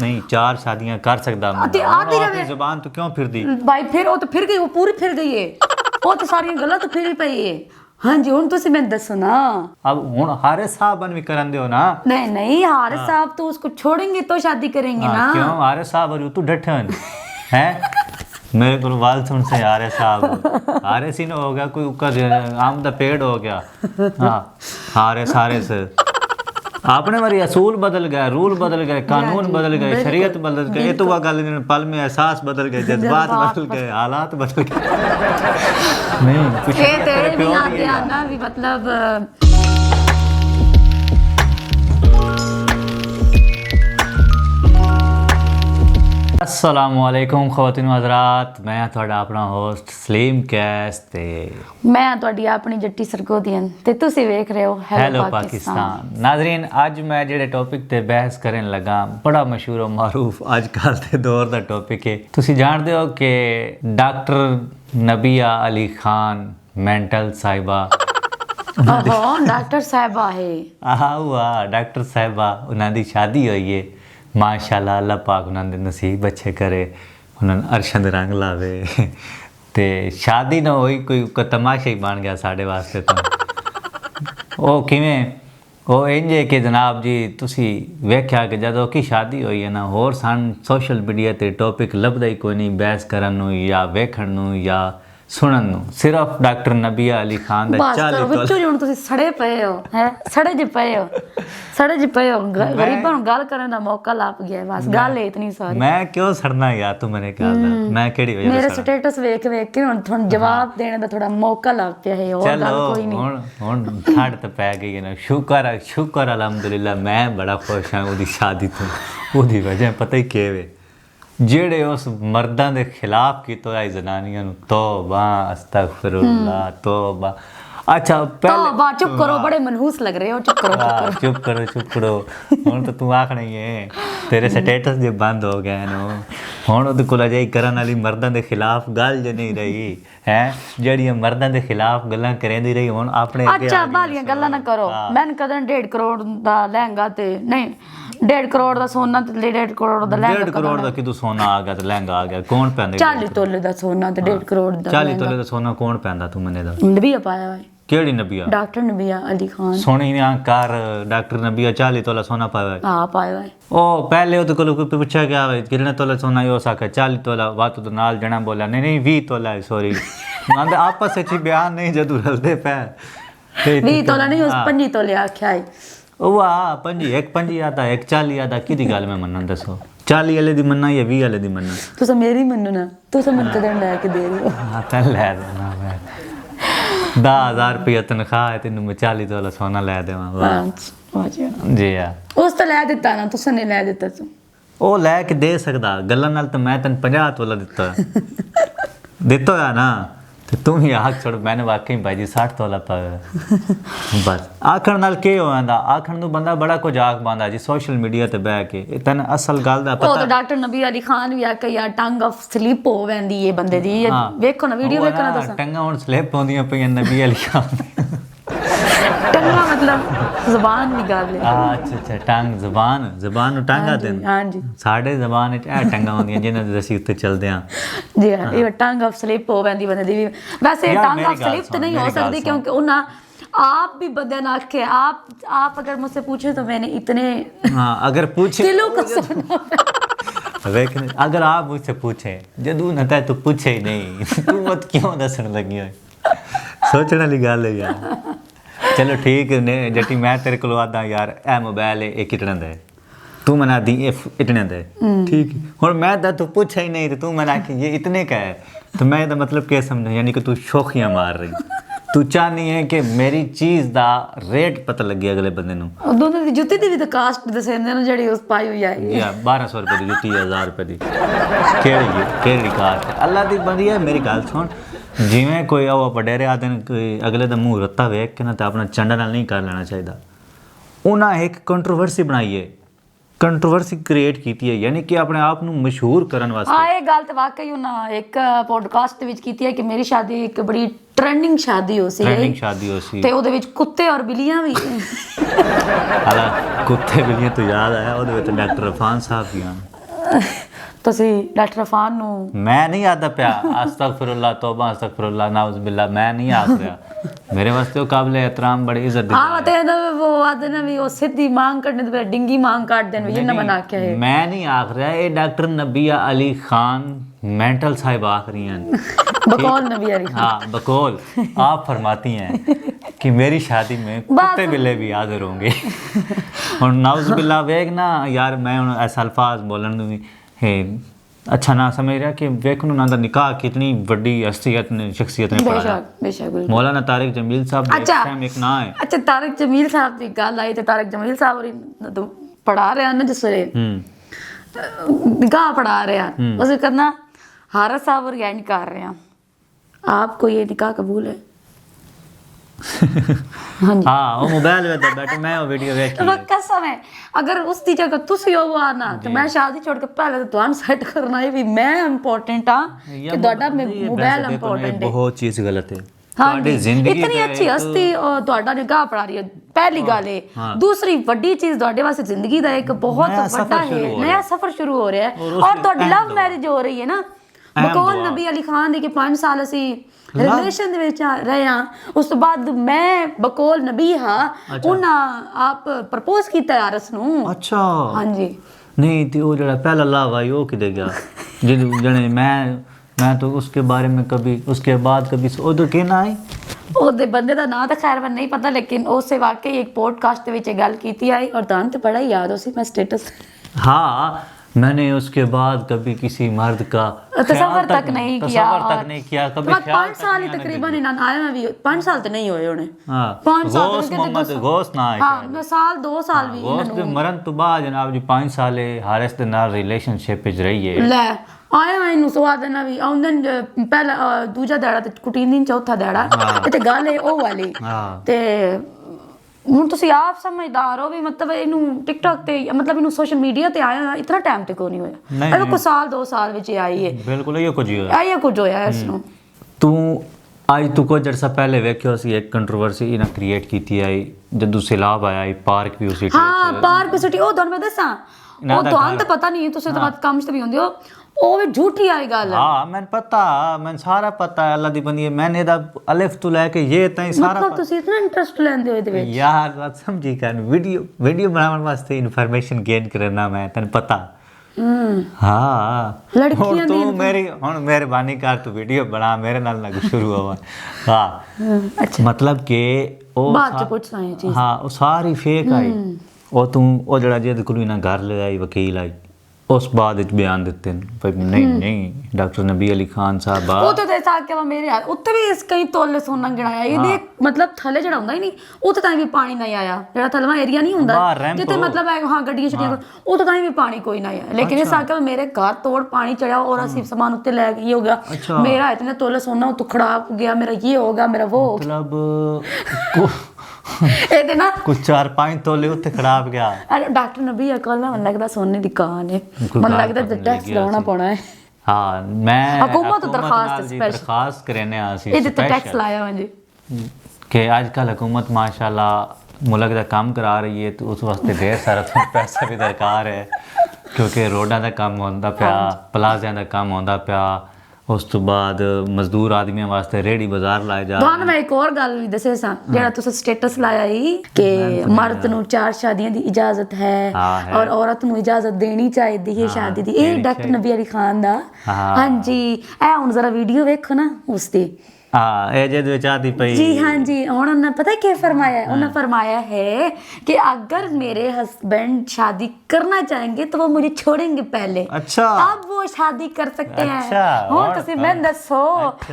नहीं 4 शादियां कर सकदा मैं जुबान तो क्यों फिर दी भाई फिर वो तो फिर गई, वो पूरी फिर गई है, वो तो सारी गलत फिर ही पई है। हाँ जी हुन तुसी मैं दसो ना, अब हुन हारिस साहब बन भी करन दियो ना। नहीं नहीं हारिस साहब तो उसको छोड़ेंगे तो शादी करेंगे ना। क्यों हारिस साहब और तू डठन है मेरे को वाल सुन से हारिस साहब हारिस ही ना हो गया कोई ऊपर आम दा पेड़ हो गया। हाँ हारिस आपने मेरी असूल बदल गए, रूल बदल गए, कानून बदल गए, शरीयत बदल गए, ये तो वह गल पल में एहसास बदल गए, जज्बात बदल गए, हालात बदल गए। नहीं कुछ ना भी मतलब अस्सलामुअलैकुम ख़वातीन व हज़रात, मैं तुहाडा अपना होस्ट सलीम कैस ते मैं तुहाडी अपनी जट्टी सरगोदियन ते तुसी वेख रहे हो हेलो पाकिस्तान। नाज़रीन अज मैं जेड़े टॉपिक ते बहस करन लगा बड़ा मशहूर और मारूफ अजकल के दौर दा टॉपिक है। तुसी जानते हो कि डॉक्टर नबिया अली खान मेंटल साहिबा डॉक्टर साहिबा है वाह डॉक्टर साहिबा उन्हां दी शादी हुई है माशाल्लाह। अल्लाह पाक उन्होंने नसीब अच्छे करे, उन्होंने अरशद रंग लावे ते शादी ना होई कोई तमाशा ही बन गया साढ़े वास्ते। तो वो किवें वो इंज है कि जनाब जी तुसी वेख्या कि जदों की शादी हुई है ना होर सन सोशल मीडिया ते टॉपिक लभदा ही कोई नहीं बहस करन नूं या वेखण नूं या सुनन नूं, सिर्फ डॉक्टर नबिया अली खान दा 40 बच्चो जी हुण तुसी सड़े पए हो है सड़े जे पए हो गरीबां नूं गल करन दा मौका लप गया बस गल है इतनी सारी। मैं क्यों सड़ना यार तू मैंने कहा मैं केड़ी वजह मेरे स्टेटस वेख के हुण थोड़ा जवाब देने दा थोड़ा मौका लप पिया है और गल कोई नहीं। हुण ठंड ते पै गई है ना, शुक्र अल्हम्दुलिल्लाह मैं बड़ा खुश हां ओदी शादी तो। ओदी वजह पता ही के वे जेड़े उस मर्दां दे खिलाफ कीतो है जनानियां नूं तौबा अस्तगफिरुल्लाह तौबा। अच्छा पहले तौबा चुप करो, बड़े मनहूस लग रहे हो, चुप करो हुण तो तू आखना ही है तेरे स्टेटस जे बंद हो गए नो हुण ओदे कोल जाई करन वाली मर्दां दे खिलाफ गल जे नहीं रही है जेड़ियां मर्दां दे खिलाफ गल्लां करेंदी रही हुण अपने अच्छा बालियां गल्लां ना करो। मैंने कदन 1.5 करोड़ दा लहंगा ते नहीं 1.5 करोड़ दा सोना ते 1.5 करोड़ दा लहंगा 1.5 करोड़ दा किदू सोना आ गया ते लहंगा आ गया कौन पैंदा 40 तोले दा सोना ते 1.5 करोड़ दा 40 तोले दा सोना कौन पैंदा तू मने दा नबिया पाया है केड़ी नबिया डॉक्टर नबिया अली खान सोनी ना कर डॉक्टर नबिया 40 तोला सोना पाया है। हां पाया है ओ पहले ओदे कोल कोई पूछा गया है कितने तोला सोना यो साका 40 तोला बात तो नाल जणा बोला नहीं 20 तोला है सॉरी आंदे आपस में बयान नहीं जदू रलदे पे 20 तोला नहीं उस 5 तोले आख्या है वाह 5 एक 5 आता एक 40 आता किदी गल में मनन दसो 40 वाले दी मनना या 20 वाले दी मनना तुसा मेरी मन्नो ना तुसा मन कदन ले के दे रहे हो। हां तन ले देना मैं 10,000 रुपया तनख्वाह है तेन मैं 40 तोला सोना ले देवां वाह जी यार उस तो ले दिता ना तुसा ने ले दिता तू ओ ले के दे सकदा गल्लां नाल तो मैं तन 50 तोला दित्ता है ना ते तू ही आख छोड़ मैंने वाकई भाई 60 तोला पाया बस आखण नाल के होंदा आखण नूं बंदा बड़ा कुछ आख बांदा जी सोशल मीडिया ते बैठ के तन असल गल दा पता। ओ तो डॉक्टर नबी अली खान भी आके यार टंग ऑफ स्लिप हो वेंदी है बंदे दी देखो ना वीडियो देखो ना तुसा टंगा हुन स्लिप होंदियां पईयां नबी अली खान टंगा मतलब जुबान निकाल ले अच्छा टंग जुबान नु टंगा दे हां जी साडे जुबान च ए टंगा होंदियां जिन्हां दे ਅਸੀਂ ਉੱਤੇ ਚੱਲਦੇ ਆਂ जी हां ये टंग ऑफ स्लिप हो वेंदी बंदे दी वैसे टंग ऑफ स्लिप तो नहीं हो सकती क्योंकि उन्हां आप भी बदे ना के आप अगर मुझसे पूछे तो मैंने इतने हां अगर पूछे किलो का सोना लेकिन अगर आप मुझसे पूछे जदू न तू पूछे ही नहीं तू मत क्यों दसन लगी हो सोचने वाली गल है यार। चलो ठीक ने जटी मैं तेरे को आदा यार ए मोबाइल है कितने दा तू मना दी इतने दा ठीक हुन मैं तू पूछा ही नहीं तो तू मना कि ये इतने का है तो मैं दा मतलब क्या समझ यानी कि तू शौखियां मार रही तू चाहनी है कि मेरी चीज दा रेट पता लगे अगले बंदे नु दोनों दी जुत्ती दी भी तो कास्ट दसेंदे ना जेडी उस पाई हुई है या 1200 रुपए दी जुत्ती 1000 रुपए दी केड़ी कास्ट अल्लाह दी बंदी है मेरी गल सुन जिवें कोई वो वडेरे आदे कोई अगले दा मुंह रत्ता वेख के ना तो अपना चंडा नाल नहीं कर लेना चाहिए। उन्हें एक कंट्रोवर्सी बनाई है कंट्रोवर्सी क्रिएट कीती है यानी कि अपने आप ਨੂੰ मशहूर ਕਰਨ ਵਾਸਤੇ। ਹਾਂ ਇਹ ਗੱਲ ਤਾਂ ਵਾਕਈ ਉਹਨਾਂ ਇੱਕ ਪੋਡਕਾਸਟ ਦੇ ਵਿੱਚ ਕੀਤੀ ਹੈ ਕਿ ਮੇਰੀ ਸ਼ਾਦੀ ਇੱਕ ਬੜੀ ट्रेंडिंग शादी हो सी ते ਉਹਦੇ ਵਿੱਚ ਕੁੱਤੇ ਔਰ ਬਿੱਲੀਆਂ ਵੀ ਹਾਲਾ ਕੁੱਤੇ ਬਿੱਲੀਆਂ ਤੋਂ ਯਾਦ ਆਇਆ ਉਹਦੇ ਵਿੱਚ ਡਾਕਟਰ ਅਫਾਨ ਸਾਹਿਬ ਵੀ ਹਨ ਤੁਸੀਂ ਡਾਕਟਰ ਅਫਾਨ ਨੂੰ ਮੈਂ ਨਹੀਂ ਆਦਾ ਪਿਆ ਅਸਤਗਫਿਰullah ਤੌਬਾ ਅਸਤਗਫਿਰullah ਨਾਉਜ਼ ਬਿल्ला ਮੈਂ ਨਹੀਂ ਆਖ ਰਿਹਾ ਮੇਰੇ ਵਾਸਤੇ ਉਹ ਕਾਬਲੇ ਇਤਰਾਮ ਬੜੀ ਇੱਜ਼ਤ ਦੀ ਹਾਂ ਤੇ ਉਹ ਆਦੇ ਨੇ ਵੀ ਉਹ ਸਿੱਧੀ ਮੰਗ ਕੱਢਣੇ ਤੇ ਡਿੰਗੀ ਮੰਗ ਕੱਢ ਦੇਣ ਵੀ ਇਹਨਾਂ ਬਣਾ ਕੇ ਹੈ ਮੈਂ नहीं आख रहा ये डॉक्टर नबिया अली खान मेंटल साहिब आख रही हैं बकौल नबी अली खान। हाँ बकौल आप फरमाती हैं कि मेरी शादी में कुत्ते बिल्ले भी हाजिर होंगे और नाउज़ बिल्ला वेख ना यार मैं हुण ऐसा अल्फाज बोलन नूं भी अच्छा ना समझ रहा कि वेख उन्हां दा निकाह कितनी बड़ी हस्तियत ने शख्सियत ने पढ़ाया बेशक बिल्कुल मौलाना तारिक जमील साहब एक टाइम एक ना है अच्छा तारिक जमील साहब ਦੀ ਗੱਲ ਆਈ ਤੇ ਤਾਰਿਕ ਜਮੀਲ ਸਾਹਿਬ ਹੋਰੀ ਪੜਾ ਰਿਹਾ ਨਾ ਜਿਸ ਵੇਲੇ ਨਿਕਾਹ ਪੜਾ ਰਿਹਾ ਉਸੇ ਕਰਨਾ ਹਾਰਸ ਸਾਹਿਬ ਹੋਰੀ ਐਂਡ ਕਰ ਰਿਹਾ आपको ये निकाह कबूल है हाँ जी हाँ वो मोबाइल में तो बैठे मैं वो वीडियो देख तो कसम है अगर उसकी जगह तुसी हो आना तो मैं शादी छोड़ के पहले तो ਤੁਹਾਨੂੰ सेट करना है भी मैं इंपॉर्टेंट हां कि ਤੁਹਾਡਾ मोबाइल इंपॉर्टेंट है बहुत चीज गलत है ਤੁਹਾਡੀ ਜ਼ਿੰਦਗੀ ਇਤਨੀ ਅੱਛੀ ਹਸਤੀ ਤੁਹਾਡਾ ਨਿਕਾਹ ਪੜਾ ਰਹੀ ਹੈ ਪਹਿਲੀ ਗੱਲ ਹੈ ਦੂਸਰੀ ਵੱਡੀ ਚੀਜ਼ ਤੁਹਾਡੇ ਵਾਸਤੇ ਜ਼ਿੰਦਗੀ ਦਾ ਇੱਕ ਬਹੁਤ ਵੱਡਾ ਹੈ ਨया ਸਫ਼ਰ ਸ਼ੁਰੂ ਹੋ ਰਿਹਾ ਹੈ और ਤੁਹਾਡੀ ਲਵ ਮੈਰਿਜ ਹੋ ਰਹੀ ਹੈ ਨਾ ਬਕੌਲ ਨਬੀ ਅਲੀ ਖਾਨ ਦੀ ਕਿ 5 ਸਾਲ ਅਸੀਂ ਰਿਲੇਸ਼ਨ ਦੇ ਵਿੱਚ ਰਹੇ ਹਾਂ ਉਸ ਤੋਂ ਬਾਅਦ ਮੈਂ ਬਕੌਲ ਨਬੀ ਹਾਂ ਉਹਨਾਂ ਆਪ ਪ੍ਰਪੋਜ਼ ਕੀਤਾ ਯਾਰਸ ਨੂੰ ਅੱਛਾ ਹਾਂਜੀ ਨਹੀਂ ਤੇ ਉਹ ਜਿਹੜਾ ਪਹਿਲਾ ਲਾਵਾ ਉਹ ਕਿਤੇ ਗਿਆ ਜਿਹੜੇ मैं तो उसके बारे में कभी उसके बाद कभी उधर कहना है ਉਹਦੇ ਬੰਦੇ ਦਾ ਨਾਂ ਤਾਂ ਖੈਰ ਮੈਨੂੰ ਨਹੀਂ ਪਤਾ ਲੇਕਿਨ ਉਸੇ ਵਾਕਈ ਇੱਕ ਪੋਡਕਾਸਟ ਦੇ ਵਿੱਚ ਇਹ ਗੱਲ ਕੀਤੀ ਆਈ और ਤੁਹਾਨੂੰ ਤੇ ਬੜਾ ਯਾਦ ਹੋ ਸੀ मैं स्टेटस हाँ मैंने उसके बाद कभी किसी मर्द का तसव्वुर तक नहीं किया कभी 5 साल ही तकरीबन इन्होंने आया मैं भी 5 साल तो नहीं हुए उन्हें हां 5 साल मोहम्मद गौस ना है हां मैं साल 2 साल भी गौस के मरण तो बाद जनाब जी 5 साल हारिस दे नाल रिलेशनशिप विच रही है ले ਆਇਆ ਮੈਨੂੰ ਸਵਾਦ ਨਾ ਵੀ ਆਉਂਦਨ ਪਹਿਲਾ ਦੂਜਾ ਦਾੜਾ ਤੇ ਕੁਟੀਨ ਚੌਥਾ ਦਾੜਾ ਤੇ ਗੱਲ ਹੈ ਉਹ ਵਾਲੀ ਤੇ ਹੁਣ ਤੁਸੀਂ ਆਪ ਸਮਝਦਾਰ ਹੋ ਵੀ ਮਤਲਬ ਇਹਨੂੰ ਟਿਕਟੌਕ ਤੇ ਮਤਲਬ ਇਹਨੂੰ ਸੋਸ਼ਲ ਮੀਡੀਆ ਤੇ ਆਇਆ ਇਤਨਾ ਟਾਈਮ ਤੇ ਕੋਈ ਨਹੀਂ ਹੋਇਆ ਇਹ ਕੋ ਸਾਲ 2 ਸਾਲ ਵਿੱਚ ਆਈ ਹੈ ਬਿਲਕੁਲ ਇਹ ਕੁਝ ਹੋਇਆ ਇਸ ਨੂੰ ਤੂੰ ਅੱਜ ਤੂੰ ਕੁਝ ਅਰਸਾ ਪਹਿਲੇ ਵੇਖਿਓ ਸੀ ਇੱਕ ਕੰਟਰੋਵਰਸੀ ਇਹਨਾਂ ਕ੍ਰੀਏਟ ਕੀਤੀ ਆਈ ਜਦੋਂ ਸੈਲਾਬ ਆਇਆ ਇਹ ਪਾਰਕ ਵੀ ਉਸੇ ਹਾਂ ਪਾਰਕ ਸਿਟੀ ਉਹ ਤੁਹਾਨੂੰ ਮੈਂ ਦੱਸਾਂ ਉਹ ਤੁਹਾਨੂੰ ਤਾਂ ਪਤਾ ਨਹੀਂ ਤੁਸੀਂ ਤਾਂ ਕੰਮ ਤੇ ਵੀ ਹੁੰਦੇ ਹੋ ਉਹ ਵੀ ਝੂਠੀ ਆਈ ਗੱਲ ਹਾਂ ਮੈਨੂੰ ਪਤਾ ਮੈਨੂੰ ਸਾਰਾ ਪਤਾ ਹੈ ਅੱਲਾ ਦੀ ਬੰਦੀ ਮੈਨੇ ਦਾ ਅਲਫ ਤੋਂ ਲੈ ਕੇ ਇਹ ਤਾਈਂ ਸਾਰਾ ਮਤਲਬ ਤੁਸੀਂ ਇਤਨਾ ਇੰਟਰਸਟ ਲੈਂਦੇ ਹੋ ਇਹਦੇ ਵਿੱਚ ਯਾਰ ਬਾਤ ਸਮਝੀ ਕਰ ਵੀਡੀਓ ਬਣਾਉਣ ਵਾਸਤੇ ਇਨਫੋਰਮੇਸ਼ਨ ਗੇਨ ਕਰਨਾ ਮੈਂ ਤੈਨੂੰ ਪਤਾ ਹਾਂ ਲੜਕੀਆਂ ਦੀ ਤੂੰ ਮੇਰੀ ਹੁਣ ਮਿਹਰਬਾਨੀ ਕਰ ਤੂੰ ਵੀਡੀਓ ਬਣਾ ਮੇਰੇ ਨਾਲ ਨਾ ਸ਼ੁਰੂ ਹੋਵਾ ਹਾਂ ਅੱਛਾ ਮਤਲਬ ਕਿ ਉਹ ਬਾਅਦ ਚ ਪੁੱਛਣਾ ਇਹ ਚੀਜ਼ ਹਾਂ ਉਹ ਸਾਰੀ ਫੇਕ ਆਈ ਉਹ ਤੂੰ ਉਹ ਜਿਹੜਾ ਜਿਹਦੇ ਕੋਲ ਨਾ ਘਰ ਲਗਾਈ ਵਕੀਲ ਆਈ ਉਸ ਬਾਅਦ ਵਿੱਚ ਬਿਆਨ ਦਿੱਤੇ ਨਹੀਂ ਡਾਕਟਰ ਨਬੀ ਅਲੀ ਖਾਨ ਸਾਹਿਬ ਉਹ ਤਾਂ ਐਸਾ ਕਿ ਮੇਰੇ ਯਾਰ ਉੱਤੇ ਵੀ ਇਸ ਕਈ ਤੋਲੇ ਸੋਨਾ ਗਿਣਾਇਆ ਇਹਦੇ ਮਤਲਬ ਥੱਲੇ ਜਿਹੜਾ ਹੁੰਦਾ ਹੀ ਨਹੀਂ ਉੱਥੇ ਤਾਂ ਵੀ ਪਾਣੀ ਨਹੀਂ ਆਇਆ ਜਿਹੜਾ ਥਲਵਾ ਏਰੀਆ ਨਹੀਂ ਹੁੰਦਾ ਜਿੱਥੇ ਮਤਲਬ ਹਾਂ ਗੱਡੀਆਂ ਛੱਡੀਆਂ ਉੱਥੇ ਤਾਂ ਵੀ ਪਾਣੀ ਕੋਈ ਨਹੀਂ ਆਇਆ ਲੇਕਿਨ ਇਹ ਸਾਕਾ ਮੇਰੇ ਘਰ ਤੋੜ ਪਾਣੀ ਚੜਿਆ ਔਰ ਅਸੀਂ ਸਮਾਨ ਉੱਤੇ ਲੈ ਗਏ ਹੋ ਗਿਆ ਮੇਰਾ ਇਤਨੇ ਤੋਲੇ ਸੋਨਾ ਉੱਤੇ ਖਰਾਬ ਹੋ ਗਿਆ ਮੇਰਾ ਇਹ ਹੋ ਗਿਆ ਮੇਰਾ ਉਹ ਮਤਲਬ ਇਹਦੇ ਨਾ ਕੁਝ 4-5 ਤੋਲੇ ਉੱਤੇ ਖਰਾਬ ਗਿਆ ਡਾਕਟਰ ਨਬੀ ਅਕਲ ਨਾ ਮੈਨੂੰ ਲੱਗਦਾ ਸੋਨੇ ਦੀ ਦੁਕਾਨ ਹੈ ਮੈਨੂੰ ਲੱਗਦਾ ਟੈਕਸ ਲਾਉਣਾ ਪਉਣਾ ਹੈ ਹਾਂ ਮੈਂ ਹਕੂਮਤ ਦਰਖਾਸਤ ਕਰਨੇ ਆ ਸੀ ਇਹਦੇ ਤੇ ਟੈਕਸ ਲਾਇਆ ਹਾਂ ਜੀ ਕਿ ਅੱਜ ਕੱਲ ਹਕੂਮਤ ਮਾਸ਼ਾਅੱਲਾ ਮੁਲਕ ਦਾ ਕੰਮ ਕਰਾ ਰਹੀ ਹੈ ਤੇ ਉਸ ਵਾਸਤੇ ਢੇਰ ਸਾਰਾ ਪੈਸਾ ਵੀ ਦਰਕਾਰ ਹੈ ਕਿਉਂਕਿ ਰੋਡਾਂ ਦਾ ਕੰਮ ਹੁੰਦਾ ਪਿਆ ਪਲਾਜ਼ਿਆਂ ਦਾ ਕੰਮ ਹੁੰਦਾ ਪਿਆ ਉਸ ਤੋਂ ਬਾਅਦ ਮਜ਼ਦੂਰ ਆਦਮੀਆਂ ਵਾਸਤੇ ਰੇੜੀ ਬਾਜ਼ਾਰ ਲਾਏ ਜਾ ਤੁਹਾਨੂੰ ਮੈਂ ਇੱਕ ਹੋਰ ਗੱਲ ਵੀ ਦੱਸੇ ਸਾਂ ਜਿਹੜਾ ਤੁਸੀਂ ਸਟੇਟਸ ਲਾਇਆ ਸੀ ਕਿ ਮਰਦ ਨੂੰ 4 ਸ਼ਾਦੀਆਂ ਦੀ ਇਜਾਜ਼ਤ ਹੈ ਔਰ ਔਰਤ ਨੂੰ ਇਜਾਜ਼ਤ ਦੇਣੀ ਚਾਹੀਦੀ ਹੈ ਸ਼ਾਦੀ ਦੀ ਇਹ ਡਾਕਟਰ ਨਬੀ ਅਲੀ ਖਾਨ ਦਾ ਹਾਂਜੀ ਇਹ ਹੁਣ ਜ਼ਰਾ ਵੀਡੀਓ ਵੇਖੋ ਨਾ ਉਸ ਦੀ ਇਹ ਜਿਹਦੇ ਵਿੱਚ ਆਦੀ ਪਈ जी हाँ जी उन्होंने पता है क्या फरमाया है उन्होंने फरमाया है कि अगर मेरे हस्बैंड शादी करना चाहेंगे तो वो मुझे छोड़ेंगे पहले अच्छा तब वो शादी कर सकते हैं ਹੁਣ ਤੁਸੀਂ ਮੈਨੂੰ ਦੱਸੋ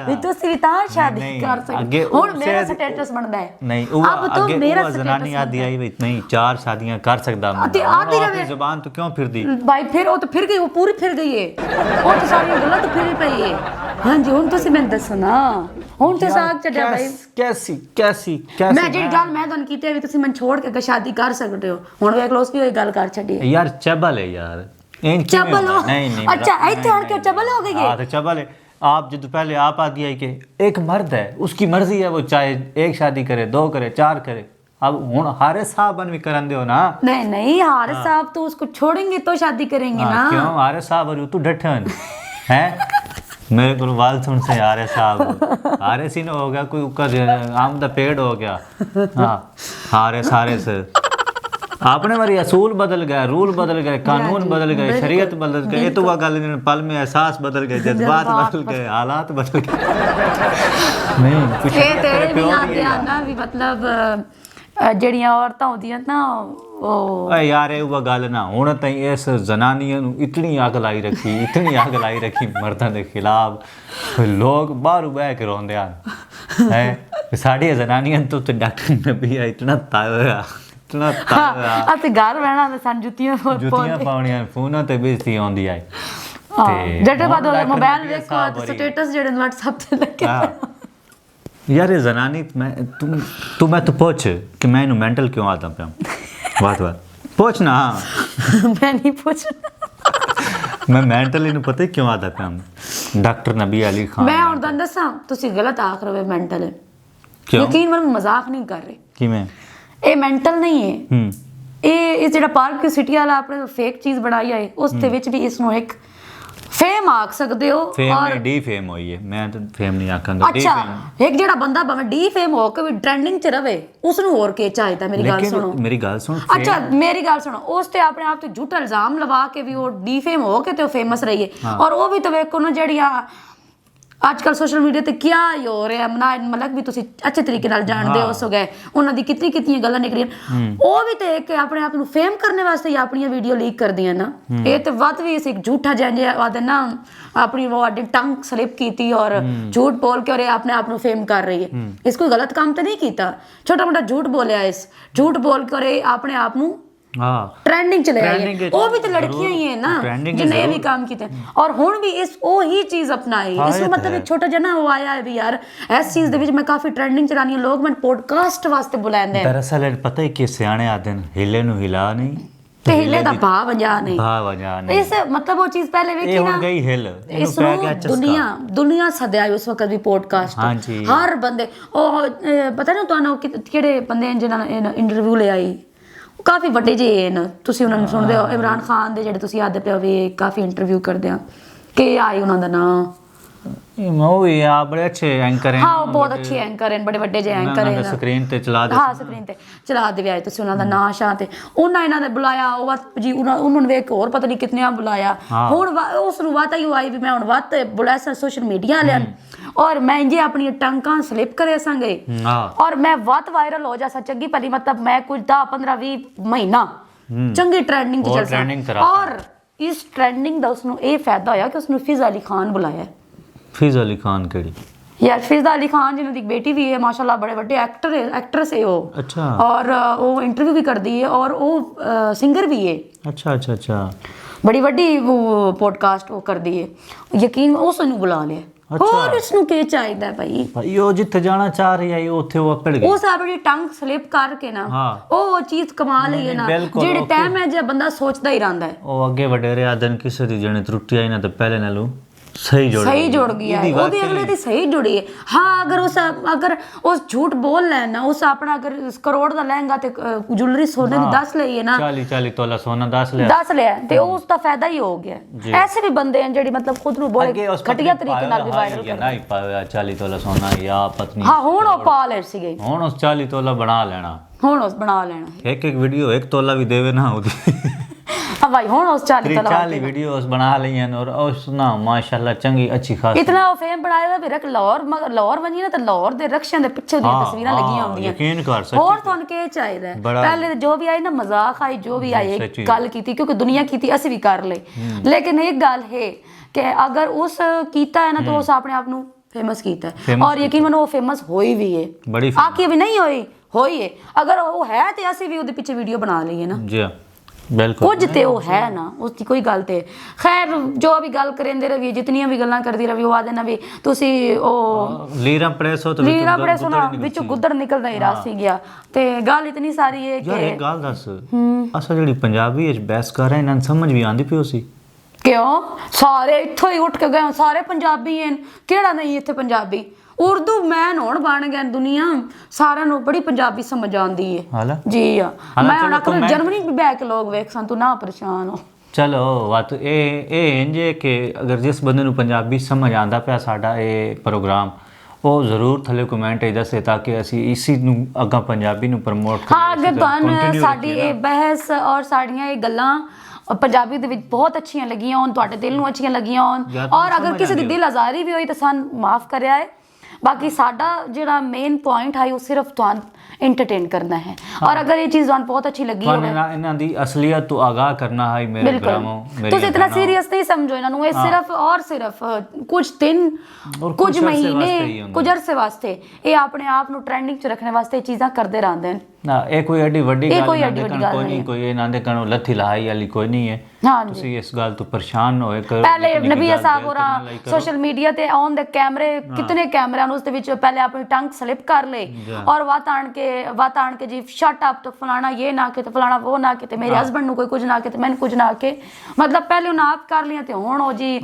ਵੀ ਤੁਸੀਂ ਵੀ ਤਾਂ ਸ਼ਾਦੀ ਕਰ ਸਕਦੇ ਹੁਣ ਮੇਰਾ ਸਟੇਟਸ ਬਣਦਾ ਹੈ ਨਹੀਂ ਉਹ ਅੱਗੇ ਉਹ ਜ਼ਨਾਨੀ ਆਦੀ ਆਈ ਵੀ ਨਹੀਂ 4 ਸ਼ਾਦੀਆਂ ਕਰ ਸਕਦਾ ਮੈਂ ਤੇ ਆਦੀ ਰਵੇ ਜ਼ੁਬਾਨ ਤੋਂ ਕਿਉਂ ਫਿਰਦੀ ਭਾਈ ਫਿਰ ਉਹ ਤਾਂ ਫਿਰ ਗਈ ਉਹ ਪੂਰੀ ਫਿਰ ਗਈ ਹੈ ਉਹ ਤਾਂ ਸਾਰੀਆਂ ਗੱਲਾਂ ਤਾਂ ਫਿਰ ਪਈ ਹੈ ਹਾਂਜੀ ਹੁਣ ਤੁਸੀਂ ਮੈਨੂੰ ਦੱਸੋ ਨਾ ਹੁਣ ਤੇ ਸਾਗ ਚੱਡਿਆ ਭਾਈ ਕੈਸੀ ਮੈਂ ਜਿਹੜੀ ਗੱਲ ਮੈਂ ਤੁਹਾਨੂੰ ਕੀਤੀ ਵੀ ਤੁਸੀਂ ਮੈਨੂੰ ਛੋੜ ਕੇ ਸ਼ਾਦੀ ਕਰ ਸਕਦੇ ਹੋ ਹੁਣ ਵੇਖ ਲਓ ਉਸ ਵੀ ਉਹ ਗੱਲ ਕਰ ਛੱਡੀ ਯਾਰ ਚਬਲ ਹੈ ਯਾਰ चबल हो अच्छा इतने आके चबल हो गई हाँ तो चबल है आप जो पहले आप आ गया कि एक मर्द है उसकी मर्जी है वो चाहे एक शादी करे 2 करे 4 करे अब हुन हारे साहब बन भी करन दियो ना। नहीं नहीं, हारिस साहब तो उसको छोड़ेंगे तो शादी करेंगे ना। क्यों हारे साहब और तू डठन हैं मेरे को बाल सुन से हारे साहब हारे सी न हो गया कोई ऊपर आम दा पेड़ हो गया। हाँ हारे सारे से आपने मारी असूल बदल गए, रूल बदल गए, कानून बदल गए, शरीयत बदल गए, ये तो वह गल नहीं, पल में एहसास बदल गए, जज्बात बदल गए, हालात बदल गए। नहीं कुछ ये तेरे भी आते हैं ना भी मतलब ਜਿਹੜੀਆਂ ਔਰਤਾਂ ਹੁੰਦੀਆਂ ਨਾ ਉਹ ਓਏ ਯਾਰ ਇਹ ਉਹ ਗੱਲ ਨਾ ਹੁਣ ਤਾਂ ਇਸ ਜ਼ਨਾਨੀਆਂ ਨੂੰ ਇਤਨੀ ਅੱਗ ਲਾਈ ਰੱਖੀ ਮਰਦਾਂ ਦੇ ਖਿਲਾਫ ਲੋਕ ਬਾਹਰ ਬਹਿ ਕੇ ਰੋਂਦੇ ਹਨ ਹੈ ਸਾਡੀ ਜ਼ਨਾਨੀਆਂ ਤੋਂ ਤੇ ਡਾਕਟਰ ਨਬੀ ਇਤਨਾ ਤਾਇਆ ਅਤੇ ਘਰ ਰਹਿਣਾ ਤੇ ਸਾਨੂੰ ਜੁੱਤੀਆਂ ਪਾਉਣੀਆਂ ਫੋਨਾਂ ਤੇ ਬੇਇੱਜ਼ਤੀ ਆਉਂਦੀ ਆਈ ਤੇ ਜਿਹੜੇ ਬਾਅਦ ਮੋਬਾਈਲ ਵੇਖੋ ਤੇ ਸਟੇਟਸ ਜਿਹੜੇ WhatsApp ਤੇ ਲੱਗੇ यार ये जनानी तू मैं तो पूछ कि मैं इन्हू मेंटल क्यों आता पे बात पूछ ना। मैं नहीं पूछना मैं मेंटल इन्हू पता ही क्यों आता पे डॉक्टर नबी अली खान मैं और दसा तुसी गलत आख रहे हो मेंटल है क्यों यकीन मैं मजाक नहीं कर रही कि मैं ये मेंटल नहीं है ਇਹ ਜਿਹੜਾ ਪਾਰਕ ਸਿਟੀ ਵਾਲਾ ਆਪਣੇ ਫੇਕ ਚੀਜ਼ ਬਣਾਈ ਹੈ ਉਸ ਦੇ ਵਿੱਚ ਵੀ ਇਸ ਨੂੰ ਇੱਕ ਫੇਮ ਆਖ ਸਕਦੇ ਹੋ ਔਰ ਡੀ ਫੇਮ ਹੋਈ ਹੈ ਮੈਂ ਤਾਂ ਫੇਮ ਨਹੀਂ ਆਖਾਂਗਾ ਅੱਛਾ ਇੱਕ ਜਿਹੜਾ ਬੰਦਾ ਭਾਵੇਂ ਡੀ ਫੇਮ ਹੋ ਕੇ ਵੀ ਟ੍ਰੈਂਡਿੰਗ 'ਚ ਰਵੇ ਉਸ ਨੂੰ ਹੋਰ ਕੀ ਚਾਹੀਦਾ ਮੇਰੀ ਗੱਲ ਸੁਣੋ ਅੱਛਾ ਮੇਰੀ ਗੱਲ ਸੁਣੋ ਉਸ ਤੇ ਆਪਣੇ ਆਪ ਤੇ ਝੂਠਾ ਇਲਜ਼ਾਮ ਲਵਾ ਕੇ ਵੀ ਉਹ ਡੀ ਫੇਮ ਹੋ ਕੇ ਤੇ ਉਹ ਫੇਮਸ ਰਹੀ ਹੈ ਔਰ ਉਹ ਵੀ ਤਾਂ ਵੇਖੋ ਨਾ ਜਿਹੜੀਆਂ ਅੱਜ ਕੱਲ ਸੋਸ਼ਲ ਮੀਡੀਆ ਤੇ ਕੀ ਹੋ ਰਿਹਾ ਮਤਲਬ ਵੀ ਤੁਸੀਂ ਅੱਛੇ ਤਰੀਕੇ ਨਾਲ ਜਾਣਦੇ ਹੋ ਸੋ ਗਏ ਉਹਨਾਂ ਦੀ ਕਿਤਨੀਆਂ ਗੱਲਾਂ ਨਿਕਲੀਆਂ ਉਹ ਵੀ ਤੇ ਇੱਕ ਆਪਣੇ ਆਪ ਨੂੰ ਫੇਮ ਕਰਨ ਵਾਸਤੇ ਆਪਣੀਆਂ ਵੀਡੀਓ ਲੀਕ ਕਰਦੀਆਂ ਨਾ ਇਹ ਤੇ ਵੱਧ ਵੀ ਇੱਕ ਝੂਠਾ ਜਿਹਾ ਨਾ ਆਪਣੀ ਉਹ ਅੱਡੀ ਟੰਗ ਸਲਿਪ ਕੀਤੀ ਔਰ ਝੂਠ ਬੋਲ ਕੇ ਔਰ ਆਪਣੇ ਆਪ ਨੂੰ ਫੇਮ ਕਰ ਰਹੀ ਹੈ ਇਸ ਕੋਈ ਗਲਤ ਕੰਮ ਤਾਂ ਨਹੀਂ ਕੀਤਾ ਛੋਟਾ ਮੋਟਾ ਝੂਠ ਬੋਲਿਆ ਇਸ ਝੂਠ ਬੋਲ ਕੇ ਆਪਣੇ ਆਪ ਨੂੰ ट्रेंडिंग चले आई है वो भी तो लड़कियां ही है ना जिन्हें भी काम किए और हुण भी इस वो ही चीज अपनाई इसमें मतलब एक छोटा जना वो आया है भी यार इस चीज दे विच मैं काफी ट्रेंडिंग चलानी है लोग मैं पॉडकास्ट वास्ते बुलांदे दरअसल पता है कि सियाने आते हैं हिले नु हिला नहीं ਤੇ ਹਿੱਲੇ ਦਾ ਭਾਵ ਵਜਾ ਨਹੀਂ ਇਸ ਮਤਲਬ ਉਹ ਚੀਜ਼ ਪਹਿਲੇ ਵੇਖੀ ਨਾ ਹੁਣ ਗਈ ਹਿੱਲ ਇਸ ਨੂੰ ਦੁਨੀਆ ਸਦਿਆ ਉਸ ਵਕਤ ਵੀ ਪੋਡਕਾਸਟ ਹਰ ਬੰਦੇ ਉਹ ਪਤਾ ਨਾ ਤੁਹਾਨੂੰ ਕਿਹੜੇ ਬੰਦੇ ਜਿਹਨਾਂ ਨੇ ਇੰਟਰਵਿਊ ਲਿਆ ਆਈ ਕਾਫੀ ਵੱਡੇ ਜੇ ਨੇ ਤੁਸੀਂ ਉਹਨਾਂ ਨੂੰ ਸੁਣਦੇ ਹੋ ਇਮਰਾਨ ਖਾਨ ਦੇ ਜਿਹੜੇ ਤੁਸੀਂ ਆਦੇ ਪਿਓ ਵੀ ਕਾਫੀ ਇੰਟਰਵਿਊ ਕਰਦੇ ਆ ਕਿ ਆਈ ਉਹਨਾਂ ਦਾ ਨਾਮ ਉਹ ਵੀ ਆ ਬੜੇ ਅੱਛੇ ਐਂਕਰ ਹਨ ਹਾਂ ਉਹ ਬਹੁਤ ਅੱਛੇ ਐਂਕਰ ਹਨ ਬੜੇ ਵੱਡੇ ਜੇ ਐਂਕਰ ਹਨ ਸਕਰੀਨ ਤੇ ਚਲਾ ਦੇ ਹਾਂ ਸਕਰੀਨ ਤੇ ਚਲਾ ਦੇ ਆਏ ਤੁਸੀਂ ਉਹਨਾਂ ਦਾ ਨਾਂ ਸ਼ਾਂ ਤੇ ਉਹਨਾਂ ਇਹਨਾਂ ਨੇ ਬੁਲਾਇਆ ਉਹ ਜੀ ਉਹਨਾਂ ਨੂੰ ਵੇਖ ਹੋਰ ਪਤਾ ਨਹੀਂ ਕਿਤਨਿਆਂ ਬੁਲਾਇਆ ਹੁਣ ਉਸ ਨੂੰ ਵਾਤਾ ਹੀ ਆਈ ਵੀ ਮੈਂ ਹੁਣ ਵੱਤ ਬੁਲਾਇਆ ਸੋਸ਼ਲ ਮੀਡੀਆ ਲਿਆ ਔਰ ਮੈਂ ਜੇ ਆਪਣੀ ਟੰਕਾਂ ਸਲਿਪ ਕਰੇ ਸੰਗੇ ਔਰ ਮੈਂ ਵੱਤ ਵਾਇਰਲ ਹੋ ਜਾਸਾ ਚੰਗੀ ਭਲੀ ਮਤਲਬ ਮੈਂ ਕੁਝ 10-15-20 ਮਹੀਨਾ ਚੰਗੀ ਟ੍ਰੈਂਡਿੰਗ ਚ ਚੱਲ ਸਾ ਔਰ ਇਸ ਟ੍ਰੈਂਡਿੰਗ ਦਾ ਉਸਨੂੰ ਇਹ ਫਾਇਦਾ ਹੋਇਆ ਕਿ ਉਸਨੂੰ ਫਿਜ਼ ਅਲੀ ਖਾਨ ਬੁਲਾਇਆ ਫਿਜ਼ ਅਲੀ ਖਾਨ ਕਿਹੜੀ यार फिजा अली खान जिन्हों की बेटी भी है माशाल्लाह बड़े बड़े एक्ट्रेस है वो अच्छा और वो इंटरव्यू भी करती है और वो सिंगर भी है अच्छा बड़ी बड़ी वो पॉडकास्ट वो कर दी है यकीन उस ਨੂੰ ਬੁਲਾ ਲਿਆ ਹੋਰ ਇਸ ਨੂੰ ਕੀ ਚਾਹੀਦਾ ਭਾਈ ਉਹ ਜਿੱਥੇ ਜਾਣਾ ਚਾਹ ਰਹੀ ਹੈ ਉੱਥੇ ਉਹ ਅਕੜ ਗਈ ਉਹ ਸਾਡੀ ਟੰਗ ਸਲਿਪ ਕਰਕੇ ਨਾ ਉਹ ਚੀਜ਼ ਕਮਾ ਲਈ ਹੈ ਨਾ ਜਿਹੜੇ ਟਾਈਮ ਹੈ ਜੇ ਬੰਦਾ ਸੋਚਦਾ ਹੀ ਰਹਿੰਦਾ ਹੈ ਉਹ ਅੱਗੇ ਵਡੇਰੇ ਆਦਨ ਕਿਸੇ ਦੀ ਜਣੇ ਤਰੁੱਟੀ ਆਈ ਨਾ ਤਾਂ ਪਹਿਲੇ ਨਾਲੋਂ सही जुड़ गया है ओदी अगले दी सही जुड़ी है हाँ अगर उस झूठ बोल लेना उस अपना अगर करोड़ दा लहंगा ते ज्वेलरी सोने दी 10 लई है ना 40 तोला सोना 10 लिया ते उस दा फायदा ही हो गया ऐसे भी बंदे हैं जेडी मतलब खुद नु बोले घटिया तरीके नाल भी वायरल कर नहीं पाया 40 तोला सोना या पत्नी हां हुन ओ पा ले सी गई हुन उस 40 तोला बना लेना एक वीडियो 1 तोला भी देवे ना ओदी अब भाई हुन उस 40 वीडियोस बना ली हैं और उस ना माशाल्लाह चंगी अच्छी खास इतना वो फेम बनाया दा भी रख लाहौर बनी ना ते लाहौर दे रक्षां दे पिछे दी तस्वीरां लगी होंदियां यकीन कर सकते और तुन के चाहिदा पहले जो भी आई ना मजाक आई जो भी आई एक गल कीती क्योंकि दुनिया कीती असि भी कर ले लेकिन एक गल है कि अगर उस कीता है ना तो उस अपने आप नु फेमस कीता है और यकीन मानो वो फेमस होई भी है बड़ी आके भी नहीं होई है अगर वो है ते असि भी ओदे पीछे वीडियो बना ली है ना जी बिल्कुल कुछ ते वो है ना उसकी कोई गल ते खैर जो भी गल करेंदे रहिए जितनियां भी गल्लां करदी रही वो आदे ना भी तुसी ओ लीरा प्रेस ना विचों गुद्दड़ निकलदा ही रासी गया ते गल इतनी सारी है कि यार एक गल दस असा जेडी पंजाबी विच बहस कर रहे इन्हां समझ भी आंदी पियो सी ਕਿਉਂ ਸਾਰੇ ਇੱਥੋਂ ਹੀ ਉੱਠ ਕੇ ਗਏ ਸਾਰੇ ਪੰਜਾਬੀ ਹਨ ਕਿਹੜਾ ਨਹੀਂ ਇੱਥੇ ਪੰਜਾਬੀ ਉਰਦੂ ਮੈਨ ਹੋਣ ਬਣ ਗਏ ਦੁਨੀਆ ਸਾਰਿਆਂ ਨੂੰ ਬੜੀ ਪੰਜਾਬੀ ਸਮਝ ਆਉਂਦੀ ਹੈ ਹਾਲਾ ਜੀ ਆ ਮੈਂ ਹੁਣ ਆਖਰ ਜਰਮਨੀ ਵੀ ਬੈ ਕੇ ਲੋਕ ਵੇਖ ਸਾਂ ਤੂੰ ਨਾ ਪਰੇਸ਼ਾਨ ਹੋ ਚਲੋ ਬਾਤ ਇਹ ਇੰਜੇ ਕਿ ਅਗਰ ਜਿਸ ਬੰਦੇ ਨੂੰ ਪੰਜਾਬੀ ਸਮਝ ਆਂਦਾ ਪਿਆ ਸਾਡਾ ਇਹ ਪ੍ਰੋਗਰਾਮ ਉਹ ਜ਼ਰੂਰ ਥੱਲੇ ਕਮੈਂਟ ਹੀ ਦੱਸੇ ਤਾਂ ਕਿ ਅਸੀਂ ਇਸੀ ਨੂੰ ਅੱਗਾ ਪੰਜਾਬੀ ਨੂੰ ਪ੍ਰਮੋਟ ਕਰੀਏ ਹਾਂ ਅਗਰ ਤੁਹਾਨੂੰ ਸਾਡੀ ਇਹ ਬਹਿਸ ਔਰ ਸਾਡੀਆਂ ਇਹ ਗੱਲਾਂ ਪੰਜਾਬੀ ਦੇ ਵਿੱਚ ਬਹੁਤ ਅੱਛੀਆਂ ਲੱਗੀਆਂ ਹੋਣ ਤੁਹਾਡੇ ਦਿਲ ਨੂੰ ਅੱਛੀਆਂ ਲੱਗੀਆਂ ਹੋਣ ਔਰ ਅਗਰ ਕਿਸੇ ਦੀ ਦਿਲ ਆਜ਼ਾਰੀ ਵੀ ਹੋਈ ਤਾਂ ਸਾਨੂੰ ਮਾਫ ਕਰਿਆ ਹੈ ਬਾਕੀ ਸਾਡਾ ਜਿਹੜਾ ਮੇਨ ਪੁਆਇੰਟ ਹੈ ਉਹ ਸਿਰਫ ਤੁਹਾਨੂੰ एंटरटेन करना है और अगर ये चीज ਤੁਹਾਨੂੰ ਬਹੁਤ ਅੱਛੀ ਲੱਗੀ ਹੋਵੇ ਇਹਨਾਂ ਦੀ ਅਸਲੀਅਤ ਤੋਂ ਆਗਾਹ ਕਰਨਾ ਹੈ ਮੇਰੇ ਭਰਾਵੋ ਤੁਸੀਂ ਇਤਨਾ ਸੀਰੀਅਸ ਨਹੀਂ ਸਮਝੋ ਇਹਨਾਂ ਨੂੰ ਇਹ ਸਿਰਫ ਔਰ ਸਿਰਫ ਕੁਝ ਦਿਨ ਕੁਝ ਮਹੀਨੇ ਕੁਝ ਅਰਸੇ ਵਾਸਤੇ ਇਹ ਆਪਣੇ ਆਪ ਨੂੰ ਟ੍ਰੈਂਡਿੰਗ 'ਚ ਰੱਖਣ ਵਾਸਤੇ ਇਹ ਚੀਜ਼ਾਂ ਕਰਦੇ ਰਹਿੰਦੇ ਨੇ ਨਾ ਇਹ ਕੋਈ ਐਡੀ ਵੱਡੀ ਗੱਲ ਨਹੀਂ ਕੋਈ ਇਹਨਾਂ ਦੇ ਕਣੋ ਲੱਥੀ ਲਹਾਈ ਵਾਲੀ ਕੋਈ ਨਹੀਂ ਹੈ ਤੁਸੀਂ ਇਸ ਗੱਲ ਤੋਂ ਪਰੇਸ਼ਾਨ ਹੋਏ ਕਰੋ ਪਹਿਲੇ ਨਬੀ ਸਾਹਿਬ ਹੋਰਾਂ ਸੋਸ਼ਲ ਮੀਡੀਆ ਤੇ ਔਨ ਦੇ ਕੈਮਰੇ ਕਿਤਨੇ ਕੈਮਰਿਆਂ ਨੂੰ ਉਸ ਦੇ ਵਿੱਚ ਪਹਿਲੇ ਆਪਣੀ ਟੰਗ ਸਲਿਪ ਕਰ ਲੇ ਔਰ ਵਾਤ ਆਣ ਕੇ ਜੀ ਸ਼ਟ ਅਪ ਤੇ ਫਲਾਣਾ ਇਹ ਨਾ ਕਿ ਤੇ ਫਲਾਣਾ ਉਹ ਨਾ ਕਿ ਤੇ ਮੇਰੇ ਹਸਬੰਡ ਨੂੰ ਕੋਈ ਕੁਝ ਨਾ ਕਿ ਤੇ ਮੈਨੂੰ ਕੁਝ ਨਾ ਕਿ ਮਤਲਬ ਪਹਿਲੇ ਉਹਨਾਂ ਆਪ ਕਰ ਲਿਆ ਤੇ ਹੁਣ ਉਹ ਜੀ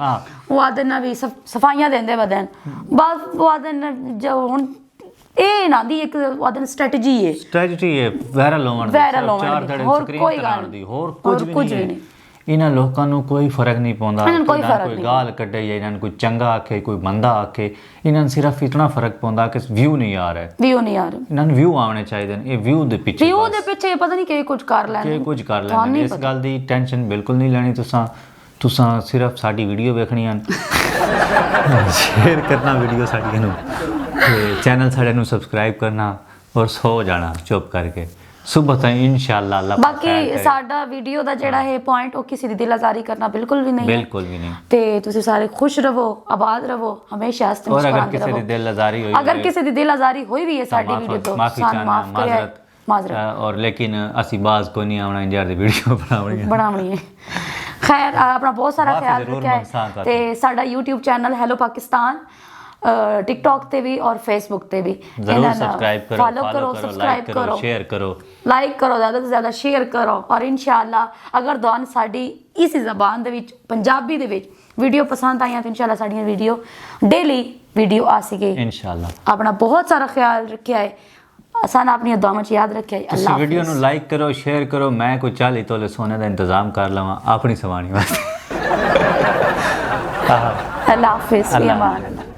ਉਹ ਆਦਨ ਵੀ ਸਫਾਈਆਂ ਦਿੰਦੇ ਬਦਨ ਬਸ ਉਹ ਆਦਨ ਜੋ ਹੁਣ ਇਹ ਨਾ ਦੀ ਇੱਕ ਆਦਨ ਸਟ੍ਰੈਟਜੀ ਹੈ ਵਾਇਰਲ ਲਾਉਣ ਦੀ ਹੋਰ ਕੋਈ ਗੱਲ ਨਹੀਂ ਹੋਰ ਕੁਝ ਵੀ ਨਹੀਂ ਇਹਨਾਂ ਲੋਕਾਂ ਨੂੰ ਕੋਈ ਫਰਕ ਨਹੀਂ ਪਾਉਂਦਾ ਕੋਈ ਗਾਲ ਕੱਢੇ ਜਾਂ ਇਹਨਾਂ ਨੂੰ ਕੋਈ ਚੰਗਾ ਆਖੇ ਕੋਈ ਮੰਦਾ ਆਖੇ ਇਹਨਾਂ ਨੂੰ ਸਿਰਫ ਇਤਨਾ ਫਰਕ ਪਾਉਂਦਾ ਕਿ ਵਿਊ ਨਹੀਂ ਆ ਰਿਹਾ ਇਹਨਾਂ ਨੂੰ ਵਿਊ ਆਉਣੇ ਚਾਹੀਦੇ ਨੇ ਇਹ ਵਿਊ ਦੇ ਪਿੱਛੇ ਪਤਾ ਨਹੀਂ ਕਿ ਕੁਝ ਕਰ ਲੈਣ ਇਸ ਗੱਲ ਦੀ ਟੈਨਸ਼ਨ ਬਿਲਕੁਲ ਨਹੀਂ ਲੈਣੀ ਤੁਸੀਂ ਸਿਰਫ ਸਾਡੀ ਵੀਡੀਓ ਵੇਖਣੀ ਹਨ ਸ਼ੇਅਰ ਕਰਨਾ ਵੀਡੀਓ ਸਾਡੀਆਂ ਨੂੰ ਤੇ ਚੈਨਲ ਸਾਡੇ ਨੂੰ ਸਬਸਕ੍ਰਾਈਬ ਕਰਨਾ ਔਰ ਸੋ ਜਾਣਾ ਚੁੱਪ ਕਰਕੇ ਸੁਬਹ ਤਾਈਂ ਇਨਸ਼ਾਅੱਲਾ ਅੱਲਾਹ ਬਾਕੀ ਸਾਡਾ ਵੀਡੀਓ ਦਾ ਜਿਹੜਾ ਹੈ ਪੁਆਇੰਟ ਉਹ ਕਿਸੇ ਦੀ ਦਿਲ ਆਜ਼ਾਰੀ ਕਰਨਾ ਬਿਲਕੁਲ ਵੀ ਨਹੀਂ ਤੇ ਤੁਸੀਂ ਸਾਰੇ ਖੁਸ਼ ਰਹੋ ਆਬਾਦ ਰਹੋ ਹਮੇਸ਼ਾ ਹੱਸਦੇ ਮੁਸਕਰਾਉਂਦੇ ਰਹੋ ਕਿਸੇ ਦੀ ਦਿਲ ਆਜ਼ਾਰੀ ਹੋਈ ਅਗਰ ਕਿਸੇ ਦੀ ਦਿਲ ਆਜ਼ਾਰੀ ਹੋਈ ਵੀ ਹੈ ਸਾਡੀ ਵੀਡੀਓ ਤੋਂ ਸਾਨੂੰ ਮਾਫ ਕਰਿਆ ਮਾਜ਼ਰਤ ਔਰ ਲੇਕਿਨ ਅਸੀਂ ਬਾਜ਼ ਕੋਈ ਨਹੀਂ ਆਉਣਾ ਇੰਜਰ ਦੀ ਵੀਡੀਓ ਬਣਾਉਣੀ ਹੈ ਖੈਰ ਆਪਣਾ ਬਹੁਤ ਸਾਰਾ ਖਿਆਲ ਰੱਖਿਆ ਹੈ ਤੇ ਸਾਡਾ YouTube channel hello Pakistan TikTok ਤੇ ਵੀ ਔਰ ਫੇਸਬੁੱਕ ਤੇ ਵੀ ਜ਼ਰੂਰ ਸਬਸਕ੍ਰਾਈਬ ਕਰੋ ਫॉलो ਕਰੋ ਸਬਸਕ੍ਰਾਈਬ ਕਰੋ ਸ਼ੇਅਰ ਕਰੋ ਲਾਈਕ ਕਰੋ ਜ਼ਿਆਦਾ ਤੋਂ ਜ਼ਿਆਦਾ ਸ਼ੇਅਰ ਕਰੋ ਔਰ ਇਨਸ਼ਾਅੱਲਾ ਅਗਰ ਤੁਹਾਨੂੰ ਸਾਡੀ ਇਸ ਜ਼ਬਾਨ ਦੇ ਵਿੱਚ ਪੰਜਾਬੀ ਦੇ ਵਿੱਚ ਵੀਡੀਓ ਪਸੰਦ ਆਈਆਂ ਤਾਂ ਇਨਸ਼ਾਅੱਲਾ ਸਾਡੀਆਂ ਵੀਡੀਓ ਡੇਲੀ ਵੀਡੀਓ ਆ ਸਕੇ ਇਨਸ਼ਾਅੱਲਾ ਆਪਣਾ ਬਹੁਤ ਸਾਰਾ ਖਿਆਲ ਰੱਖਿਆ ਹੈ ਆਸਾਨ ਆਪਣੀ ਦੁਆਵਾਂ 'ਚ ਯਾਦ ਰੱਖਿਆ ਹੈ ਅੱਲਾਹ ਵੀਡੀਓ ਨੂੰ ਲਾਈਕ ਕਰੋ ਸ਼ੇਅਰ ਕਰੋ ਮੈਂ ਕੋਈ 40 ਤੋਲੇ ਸੋਨੇ ਦਾ ਇੰਤਜ਼ਾਮ ਕਰ ਲਵਾਂ ਆਪਣੀ ਸਵਾਣੀ ਵਾਸਤੇ ਅੱਲਾਹ ਹਾਫਿਜ਼।